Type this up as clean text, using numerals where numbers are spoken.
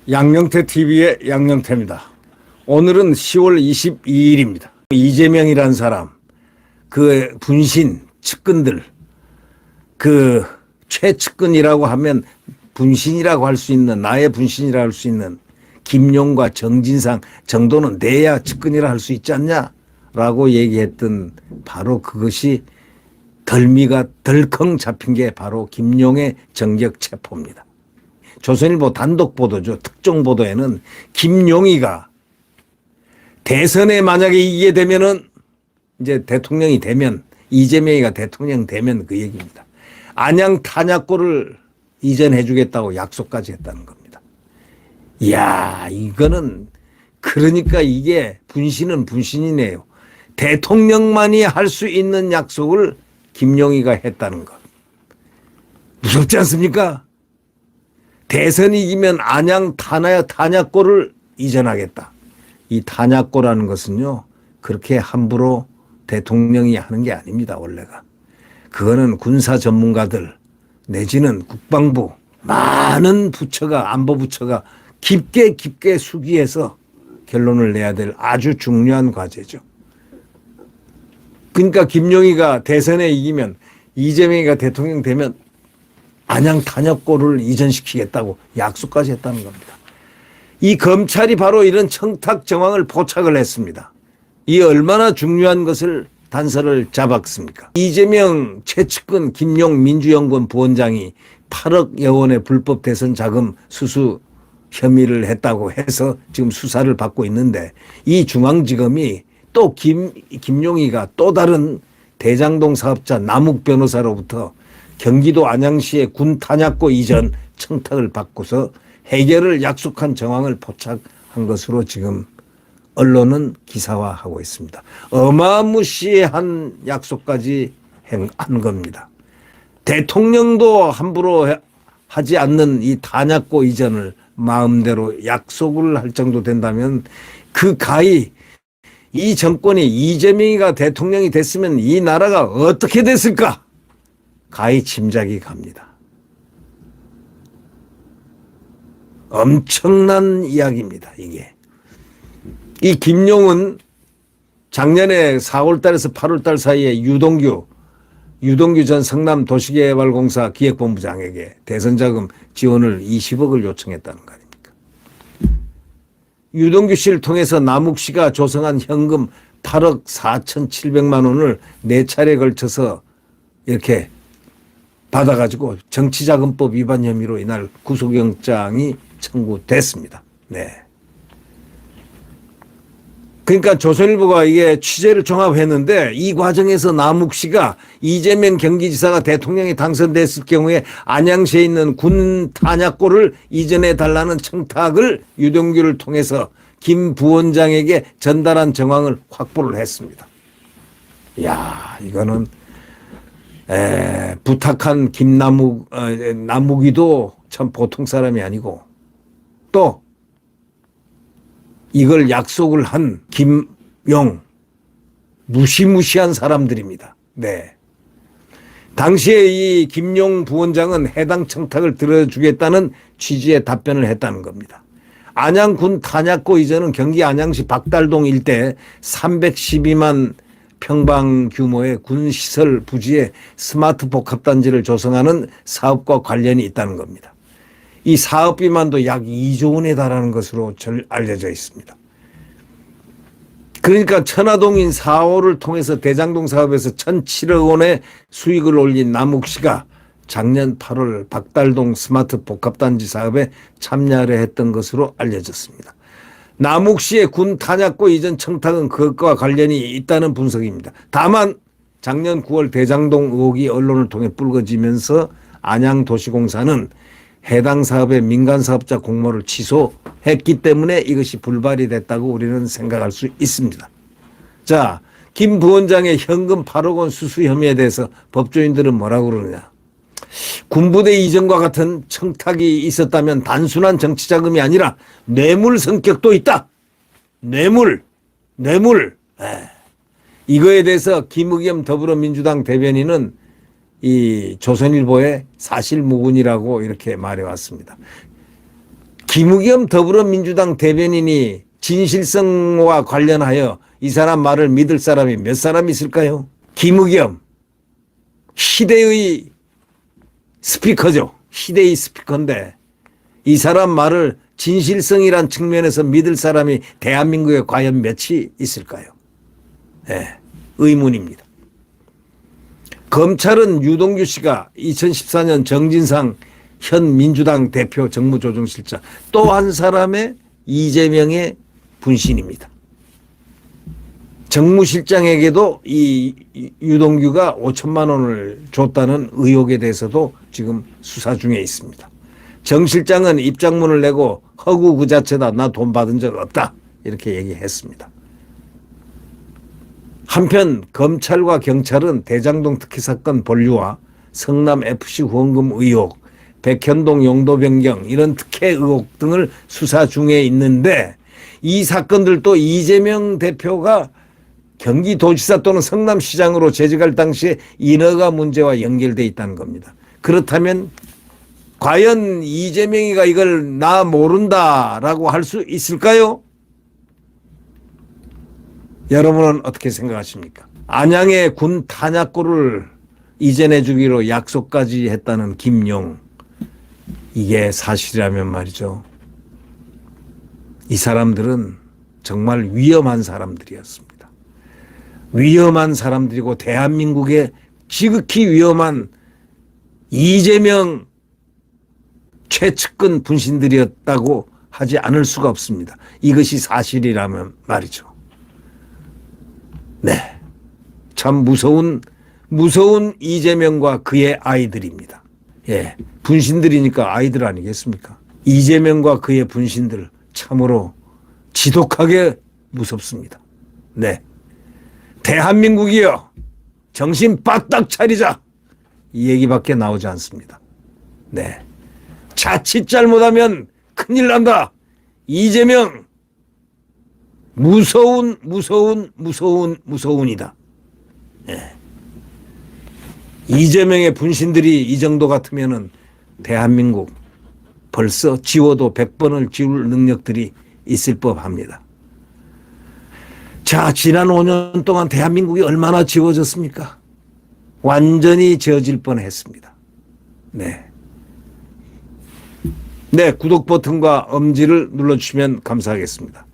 양영태 TV의 양영태입니다. 오늘은 10월 22일입니다. 이재명이란 사람, 그 분신, 측근들, 그 최측근이라고 하면 분신이라고 할 수 있는, 나의 분신이라고 할 수 있는 김용과 정진상 정도는 내야 측근이라 할 수 있지 않냐? 라고 얘기했던 바로 그것이 덜미가 덜컹 잡힌 게 바로 김용의 정격 체포입니다. 조선일보 단독 보도죠. 특종 보도에는 김용희가 대선에 만약에 이기게 되면은 이제 대통령이 되면 이재명이가 대통령 되면 그 얘기입니다. 안양 탄약고를 이전해 주겠다고 약속까지 했다는 겁니다. 이야, 이거는 그러니까 이게 분신은 분신이네요. 대통령만이 할 수 있는 약속을 김용희가 했다는 것. 무섭지 않습니까? 대선 이기면 안양 탄약고를 이전하겠다. 이 탄약고라는 것은요, 그렇게 함부로 대통령이 하는 게 아닙니다, 원래가. 그거는 군사 전문가들 내지는 국방부 많은 부처가, 안보부처가 깊게 숙의해서 결론을 내야 될 아주 중요한 과제죠. 그러니까 김용희가 대선에 이기면 이재명이가 대통령 되면 안양 탄약고를 이전시키겠다고 약속까지 했다는 겁니다. 이 검찰이 바로 이런 청탁 정황을 포착을 했습니다. 이 얼마나 중요한 것을 단서를 잡았습니까? 이재명 최측근 김용 민주연구원 부원장이 8억여 원의 불법 대선 자금 수수 혐의를 했다고 해서 지금 수사를 받고 있는데, 이 중앙지검이 또 김용희가 또 다른 대장동 사업자 남욱 변호사로부터 경기도 안양시의 군 탄약고 이전 청탁을 받고서 해결을 약속한 정황을 포착한 것으로 지금 언론은 기사화하고 있습니다. 어마무시한 약속까지 한 겁니다. 대통령도 함부로 하지 않는 이 탄약고 이전을 마음대로 약속을 할 정도 된다면 그 가히 이 정권이 이재명이가 대통령이 됐으면 이 나라가 어떻게 됐을까? 가히 짐작이 갑니다. 엄청난 이야기입니다, 이게. 이 김용은 작년에 4월달에서 8월달 사이에 유동규 전 성남도시개발공사 기획본부장에게 대선자금 지원을 20억을 요청했다는 거 아닙니까? 유동규 씨를 통해서 남욱 씨가 조성한 현금 8억 4,700만 원을 4차례에 걸쳐서 이렇게 받아가지고 정치자금법 위반 혐의로 이날 구속영장이 청구됐습니다. 네. 그러니까 조선일보가 이게 취재를 종합했는데, 이 과정에서 남욱 씨가 이재명 경기지사가 대통령이 당선됐을 경우에 안양시에 있는 군 탄약고를 이전해 달라는 청탁을 유동규를 통해서 김 부원장에게 전달한 정황을 확보를 했습니다. 이야, 이거는 부탁한 남욱이도 참 보통 사람이 아니고, 또 이걸 약속을 한 김용, 무시무시한 사람들입니다. 네. 당시에 이 김용 부원장은 해당 청탁을 들어주겠다는 취지의 답변을 했다는 겁니다. 안양군 탄약고 이전은 경기 안양시 박달동 일대 312만 평방 규모의 군시설 부지에 스마트 복합단지를 조성하는 사업과 관련이 있다는 겁니다. 이 사업비만도 약 2조 원에 달하는 것으로 알려져 있습니다. 그러니까 천화동인 4호를 통해서 대장동 사업에서 1,007억 원의 수익을 올린 남욱 씨가 작년 8월 박달동 스마트 복합단지 사업에 참여를 했던 것으로 알려졌습니다. 남욱 씨의 군 탄약고 이전 청탁은 그것과 관련이 있다는 분석입니다. 다만 작년 9월 대장동 의혹이 언론을 통해 불거지면서 안양도시공사는 해당 사업의 민간사업자 공모를 취소했기 때문에 이것이 불발이 됐다고 우리는 생각할 수 있습니다. 자, 김 부원장의 현금 8억 원 수수 혐의에 대해서 법조인들은 뭐라고 그러느냐. 군부대 이전과 같은 청탁이 있었다면 단순한 정치자금이 아니라 뇌물 성격도 있다. 뇌물. 이거에 대해서 김의겸 더불어민주당 대변인은 이 조선일보의 사실무근이라고 이렇게 말해왔습니다. 김우겸 더불어민주당 대변인이 진실성과 관련하여 이 사람 말을 믿을 사람이 몇 사람 있을까요? 김우겸 시대의 스피커죠. 시대의 스피커인데 이 사람 말을 진실성이란 측면에서 믿을 사람이 대한민국에 과연 몇이 있을까요? 네, 의문입니다. 검찰은 유동규 씨가 2014년 정진상 현 민주당 대표 정무조정실장 또 한 사람의 이재명의 분신입니다. 정무실장에게도 이 유동규가 5천만 원을 줬다는 의혹에 대해서도 지금 수사 중에 있습니다. 정 실장은 입장문을 내고 허구 그 자체다. 나 돈 받은 적 없다. 이렇게 얘기했습니다. 한편 검찰과 경찰은 대장동 특혜 사건 본류와 성남FC 후원금 의혹, 백현동 용도 변경 이런 특혜 의혹 등을 수사 중에 있는데 이 사건들도 이재명 대표가 경기도지사 또는 성남시장으로 재직할 당시에 인허가 문제와 연결되어 있다는 겁니다. 그렇다면 과연 이재명이가 이걸 나 모른다라고 할 수 있을까요? 여러분은 어떻게 생각하십니까? 안양의 군 탄약고를 이전해 주기로 약속까지 했다는 김용. 이게 사실이라면 말이죠. 이 사람들은 정말 위험한 사람들이었습니다. 위험한 사람들이고 대한민국의 지극히 위험한 이재명 최측근 분신들이었다고 하지 않을 수가 없습니다. 이것이 사실이라면 말이죠. 네. 참 무서운 이재명과 그의 아이들입니다. 예. 분신들이니까 아이들 아니겠습니까? 이재명과 그의 분신들 참으로 지독하게 무섭습니다. 네. 대한민국이여 정신 바짝 차리자. 이 얘기밖에 나오지 않습니다. 네. 자칫 잘못하면 큰일 난다. 이재명 무서운이다. 예. 이재명의 분신들이 이 정도 같으면은 대한민국 벌써 지워도 100번을 지울 능력들이 있을 법합니다. 자, 지난 5년 동안 대한민국이 얼마나 지워졌습니까? 완전히 지워질 뻔했습니다. 네. 네, 구독 버튼과 엄지를 눌러주시면 감사하겠습니다.